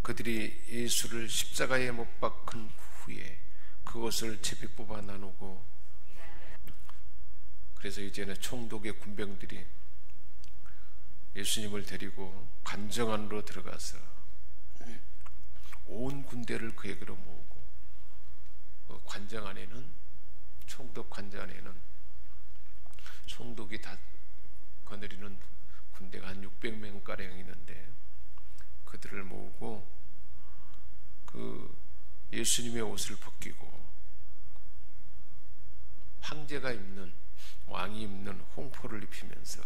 그들이 예수를 십자가에 못 박은 후에 그것을 제비 뽑아 나누고, 그래서 이제는 총독의 군병들이 예수님을 데리고 관정 안으로 들어가서 온 군대를 그에게로 모으고, 그 관정 안에는, 총독 관정 안에는 총독이 다 거느리는 군대가 한 600명가량 있는데, 그들을 모으고 그 예수님의 옷을 벗기고 황제가 입는, 왕이 입는 홍포를 입히면서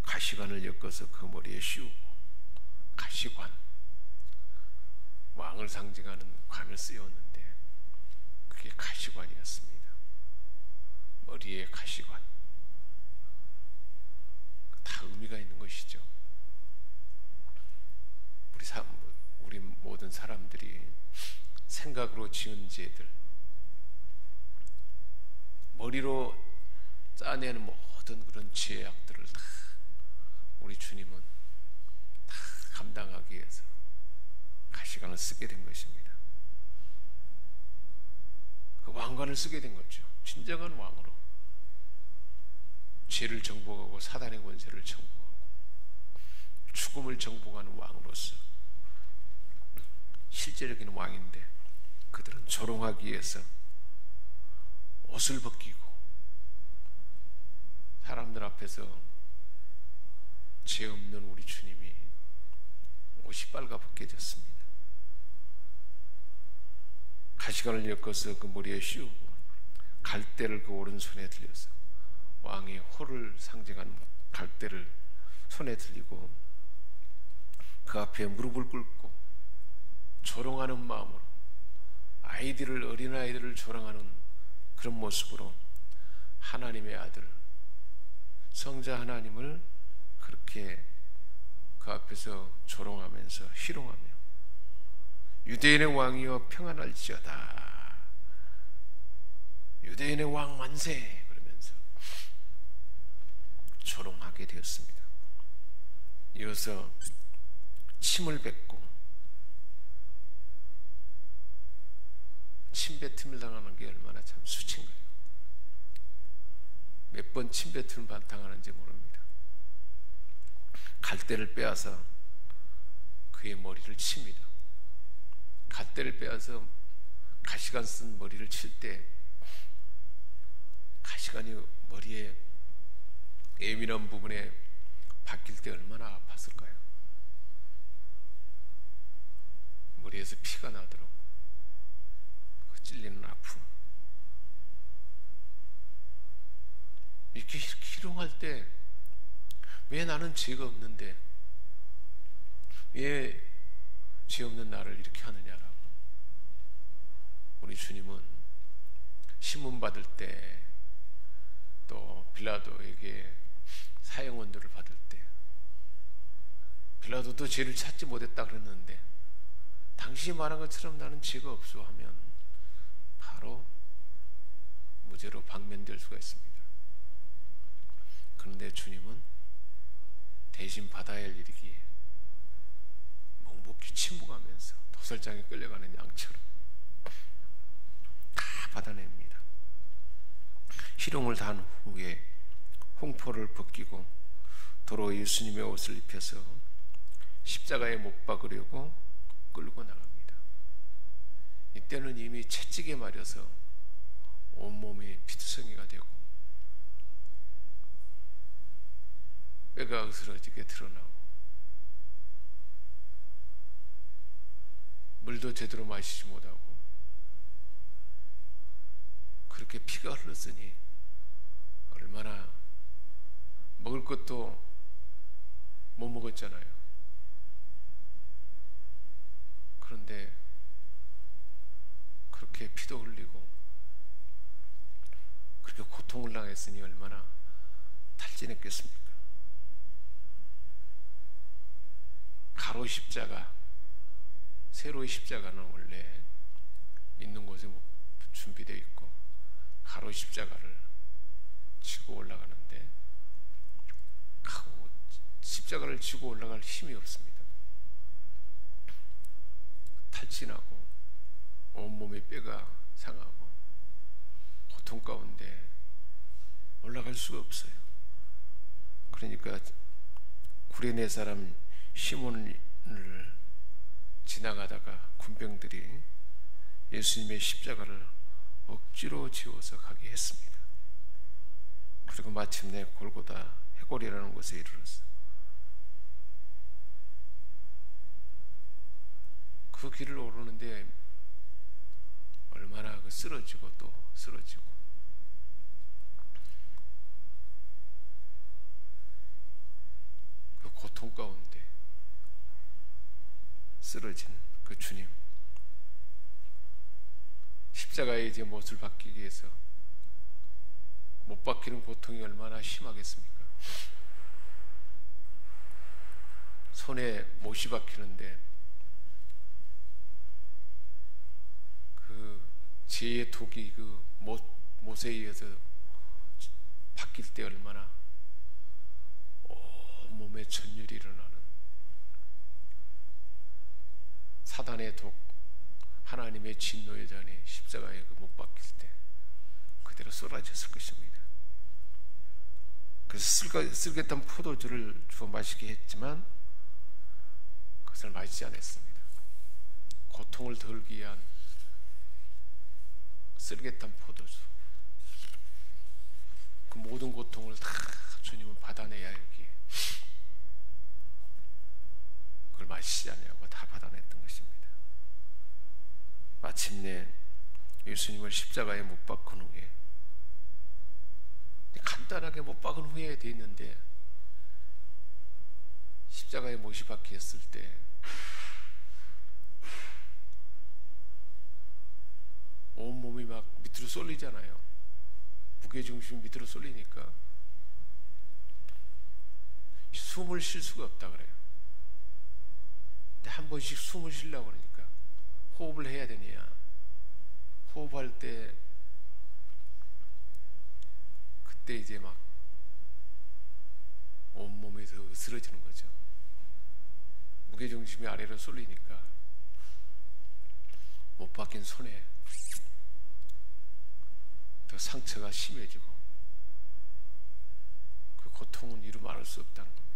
가시관을 엮어서 그 머리에 씌우고, 가시관, 왕을 상징하는 관을 씌웠는데 그게 가시관이었습니다. 머리에 가시관, 다 의미가 있는 것이죠. 우리 모든 사람들이 생각으로 지은 죄들, 머리로 짜내는 모든 그런 죄악들을 다 우리 주님은 다 감당하기 위해서 가시관을 쓰게 된 것입니다. 그 왕관을 쓰게 된 거죠. 진정한 왕으로 죄를 정복하고 사단의 권세를 정복하고 죽음을 정복하는 왕으로서 실제적인 왕인데, 그들은 조롱하기 위해서 옷을 벗기고 사람들 앞에서 죄 없는 우리 주님이 옷이 빨가 벗겨졌습니다. 가시관을 엮어서 그 머리에 씌우고 갈대를 그 오른손에 들려서, 왕의 호를 상징하는 갈대를 손에 들리고 그 앞에 무릎을 꿇고 조롱하는 마음으로, 어린아이들을 조롱하는 그런 모습으로 하나님의 아들 성자 하나님을 그렇게 그 앞에서 조롱하면서 희롱하며 유대인의 왕이여 평안할지어다, 유대인의 왕 만세, 그러면서 조롱하게 되었습니다. 이어서 침을 뱉고, 침뱉음을 당하는 게 얼마나 참 수치인가요? 몇 번 침뱉음을 당하는지 모릅니다. 갈대를 빼앗아 그의 머리를 칩니다. 갈대를 빼앗아 가시관 쓴 머리를 칠 때 가시관이 머리에 예민한 부분에 박힐 때 얼마나 아팠을까요? 머리에서 피가 나더라고. 그 찔리는 아픔. 이렇게 희롱할 때 왜 나는 죄가 없는데 왜 죄 없는 나를 이렇게 하느냐라고. 우리 주님은 심문 받을 때, 또 빌라도에게 사형원들을 받을 때, 빌라도도 죄를 찾지 못했다 그랬는데 당신이 말한 것처럼 나는 죄가 없어 하면 바로 무죄로 방면될 수가 있습니다. 그런데 주님은 대신 받아야 할 일이기에 묵묵히 침묵하면서 도살장에 끌려가는 양처럼 다 받아냅니다. 희롱을 단 후에 홍포를 벗기고 도로 예수님의 옷을 입혀서 십자가에 못 박으려고 끌고 나갑니다. 이때는 이미 채찍에 말려서 온몸이 피투성이가 되고 뼈가 으스러지게 드러나고 물도 제대로 마시지 못하고 그렇게 피가 흘렀으니 얼마나 먹을 것도 못 먹었잖아요. 그런데 그렇게 피도 흘리고 그렇게 고통을 당했으니 얼마나 탈진했겠습니까? 가로 십자가, 세로의 십자가는 원래 있는 곳에 준비되어 있고 가로 십자가를 지고 올라가는데 십자가를 지고 올라갈 힘이 없습니다. 탈진하고 온몸의 뼈가 상하고 고통 가운데 올라갈 수가 없어요. 그러니까 구레네 사람 시몬을 지나가다가 군병들이 예수님의 십자가를 억지로 지워서 가게 했습니다. 그리고 마침내 골고다 해골이라는 곳에 이르렀어요. 그 길을 오르는데 얼마나 쓰러지고 또 쓰러지고, 그 고통 가운데 쓰러진 그 주님, 십자가에 이제 못을 박히기 위해서 못 박히는 고통이 얼마나 심하겠습니까? 손에 못이 박히는데 그 죄의 독이 그 못에 의해서 박힐 때 얼마나 온몸에 전율이 일어나는, 사단의 독, 하나님의 진노의 잔이 십자가에 그 못 박힐 때 그대로 쏟아졌을 것입니다. 그래서 쓸개탄 포도주를 주어 마시게 했지만 그것을 마시지 않았습니다. 고통을 덜기 위한 쓸개탄 포도주, 그 모든 고통을 다 주님은 받아내야 하기에 그걸 마시지 않냐고 다 받아냈던 것입니다. 마침내 예수님을 십자가에 못 박은 후에, 간단하게 못 박은 후에 돼 있는데, 십자가에 못이 박혔을 때 온몸이 막 밑으로 쏠리잖아요. 무게중심이 밑으로 쏠리니까 숨을 쉴 수가 없다 그래요. 근데 한 번씩 숨을 쉬려고 그러니까 호흡을 해야 되냐, 호흡할 때 그때 이제 막 온몸에서 으스러지는 거죠. 무게중심이 아래로 쏠리니까 못 박힌 손에 더 상처가 심해지고 그 고통은 이루 말할 수 없다는 겁니다.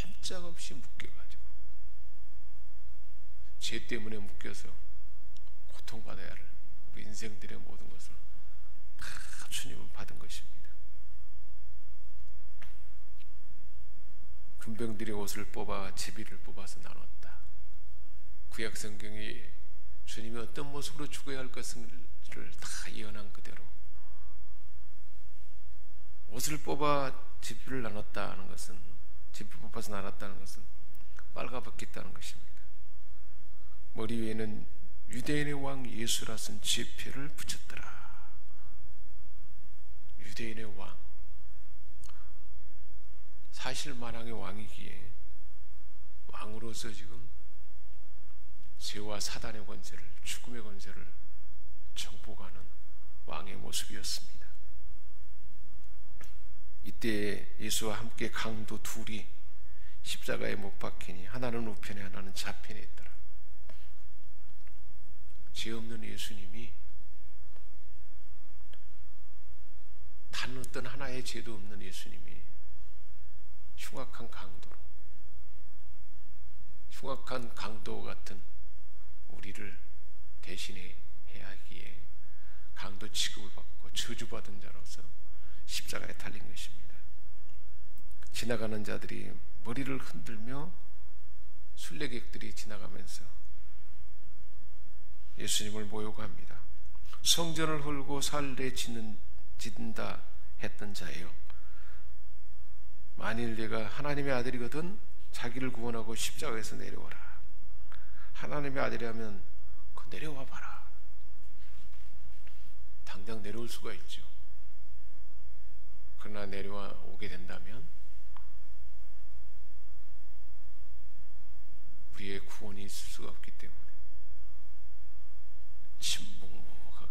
꼼짝없이 묶여가지고 죄 때문에 묶여서 고통받아야 할 우리 인생들의 모든 것을 다 주님은 받은 것입니다. 군병들이 옷을 뽑아 제비를 뽑아서 나눴다. 구약 성경이 주님이 어떤 모습으로 죽어야 할 것을 다 예언한 그대로 옷을 뽑아 제비를 나눴다는 것은, 제비 뽑아서 나눴다는 것은 빨가벗겼다는 것입니다. 머리 위에는 유대인의 왕 예수라 쓴 지폐를 붙였더라. 유대인의 왕, 사실 만왕의 왕이기에 왕으로서 지금 죄와 사단의 권세를, 죽음의 권세를 정복하는 왕의 모습이었습니다. 이때 예수와 함께 강도 둘이 십자가에 못 박히니 하나는 우편에 하나는 좌편에 있더라. 죄 없는 예수님이 단 어떤 하나의 죄도 없는 예수님이 흉악한 강도로, 흉악한 강도 같은 우리를 대신해 해야 하기에 강도 취급을 받고 저주받은 자로서 십자가에 달린 것입니다. 지나가는 자들이 머리를 흔들며, 순례객들이 지나가면서 예수님을 모욕합니다. 성전을 헐고 살래 짓는다 했던 자예요. 만일 네가 하나님의 아들이거든 자기를 구원하고 십자가에서 내려와라. 하나님의 아들이라면 그 내려와 봐라. 당장 내려올 수가 있죠. 그러나 내려와 오게 된다면 우리의 구원이 있을 수가 없기 때문에 침묵하고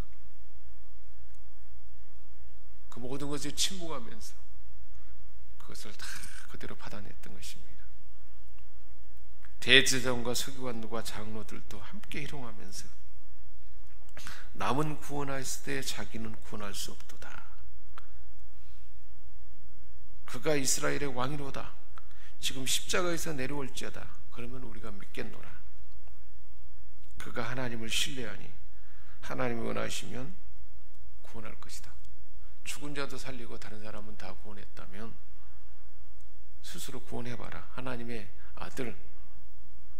그 모든 것을 침묵하면서 그것을 다 그대로 받아냈던 것입니다. 대제사장과 서기관들과 장로들도 함께 희롱하면서 남은 구원하였을 때 자기는 구원할 수 없도다. 그가 이스라엘의 왕이로다. 지금 십자가에서 내려올지어다. 그러면 우리가 믿겠노라. 그가 하나님을 신뢰하니 하나님이 원하시면 구원할 것이다. 죽은 자도 살리고 다른 사람은 다 구원했다면 스스로 구원해봐라. 하나님의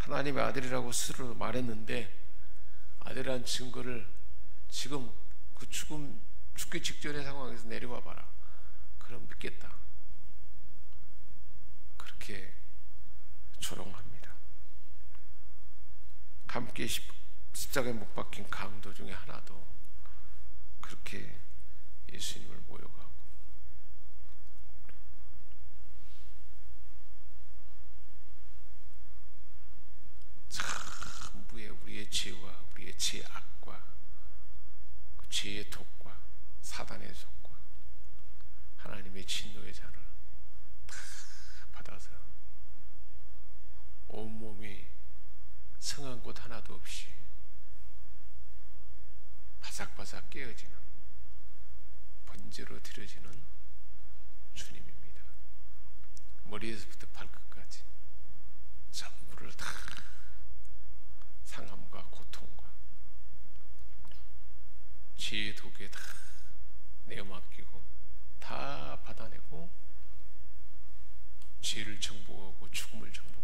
아들이라고 스스로 말했는데 아들이라는 증거를 지금 그 죽기 직전의 상황에서 내려와 봐라. 그럼 믿겠다. 그렇게 조롱합니다. 함께 십자가에 못 박힌 강도 중에 하나도 그렇게 예수님을 모욕하고, 전부의 우리의 죄와 우리의 죄의 악과 그 죄의 독과 사단의 속과 하나님의 진노의 잔을 다 받아서 온몸이 성한 곳 하나도 없이 바삭바삭 깨어지는 번제로 드려지는 주님입니다. 머리에서부터 발끝까지 전부를 다 상함과 고통과 죄의 독에 다 내어맡기고 다 받아내고 죄를 정복하고 죽음을 정복하고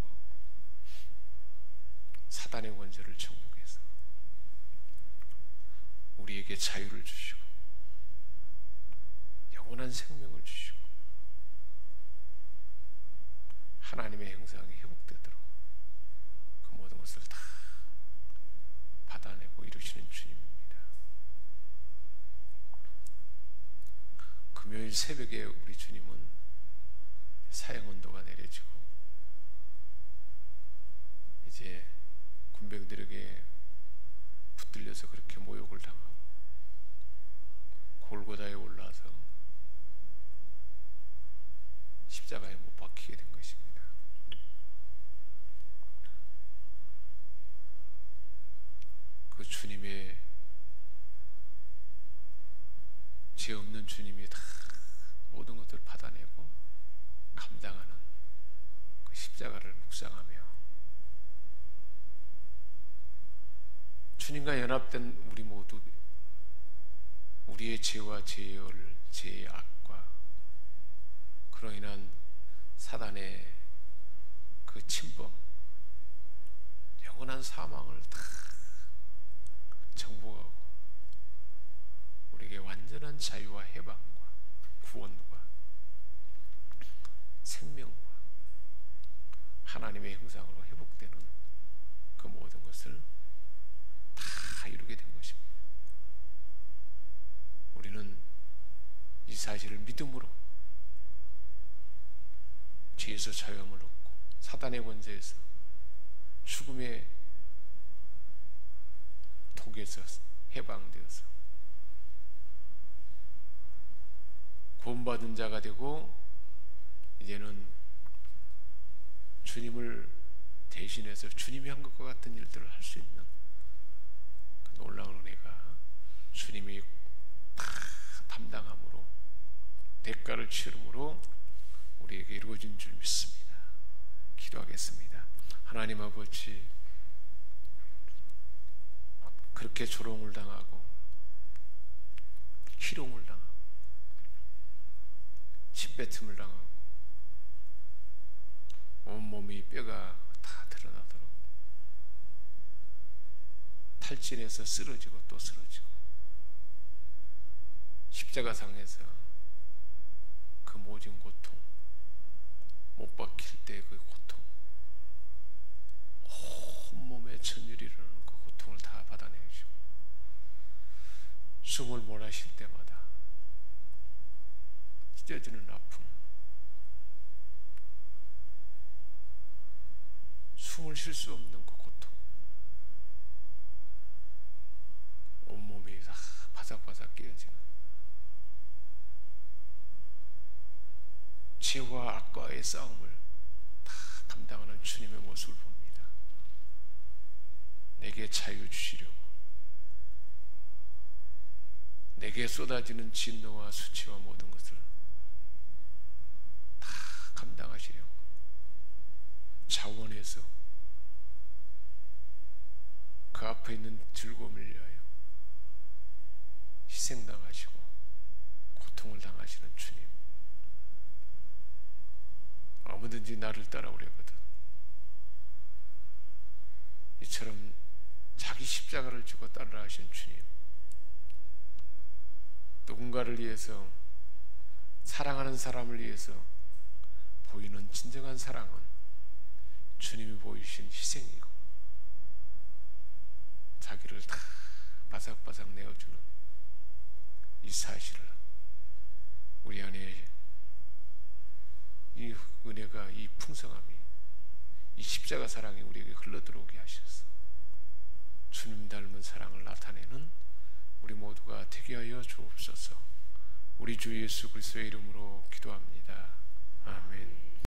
사단의 원죄를 정복해서 우리에게 자유를 주시고 영원한 생명을 주시고 하나님의 형상이 회복되도록 그 모든 것을 다 받아내고 이루시는 주님입니다. 금요일 새벽에 우리 주님은 사형언도가 내려지고 이제 군병들에게 붙들려서 그렇게 모욕을 당하고 골고다에 올라서 십자가에 못 박히게 된 것입니다. 그 주님의 죄 없는 주님이 다 모든 것들을 받아내고 감당하는 그 십자가를 묵상하며 주님과 연합된 우리 모두 우리의 죄와 죄의 악과 그로 인한 사단의 그 침범, 영원한 사망을 다 정복하고 우리에게 완전한 자유와 해방과 구원과 생명과 하나님의 형상으로 회복되는 그 모든 것을 다 이루게 된 것입니다. 우리는 이 사실을 믿음으로 죄에서 자유함을 얻고 사단의 권세에서 죽음의 독에서 해방되어서 구원받은 자가 되고 이제는 주님을 대신해서 주님이 한 것과 같은 일들을 할 수 있는 그 놀라운 은혜가 주님이 다 담당함으로 대가를 치름으로 우리에게 이루어진 줄 믿습니다. 기도하겠습니다. 하나님 아버지, 그렇게 조롱을 당하고 희롱을 당하고 침뱉음을 당하고 온몸이 뼈가 다 드러나도록 탈진해서 쓰러지고 또 쓰러지고 십자가상에서 그 모진 고통, 못 박힐 때 그 고통, 온몸에 천일이라는 그 고통을 다 받아내시고 숨을 몰아쉴 때마다 찢어지는 아픔, 숨을 쉴 수 없는 그 고통, 온몸이 다 바삭바삭 깨어지는 죄와 악과의 싸움을 다 감당하는 주님의 모습을 봅니다. 내게 자유 주시려고, 내게 쏟아지는 진노와 수치와 모든 것을 다 감당하시려고 자원해서 그 앞에 있는 즐거움을 위하여 희생당하시고 고통을 당하시는 주님, 아무든지 나를 따라오려거든 이처럼 자기 십자가를 지고 따라하신 주님, 누군가를 위해서, 사랑하는 사람을 위해서 보이는 진정한 사랑은 주님이 보이신 희생이고 자기를 다 바삭바삭 내어주는 이 사실을 우리 안에, 이 은혜가, 이 풍성함이, 이 십자가 사랑이 우리에게 흘러들어오게 하셔서 주님 닮은 사랑을 나타내는 우리 모두가 되게 하여 주옵소서. 우리 주 예수 그리스도의 이름으로 기도합니다. 아멘.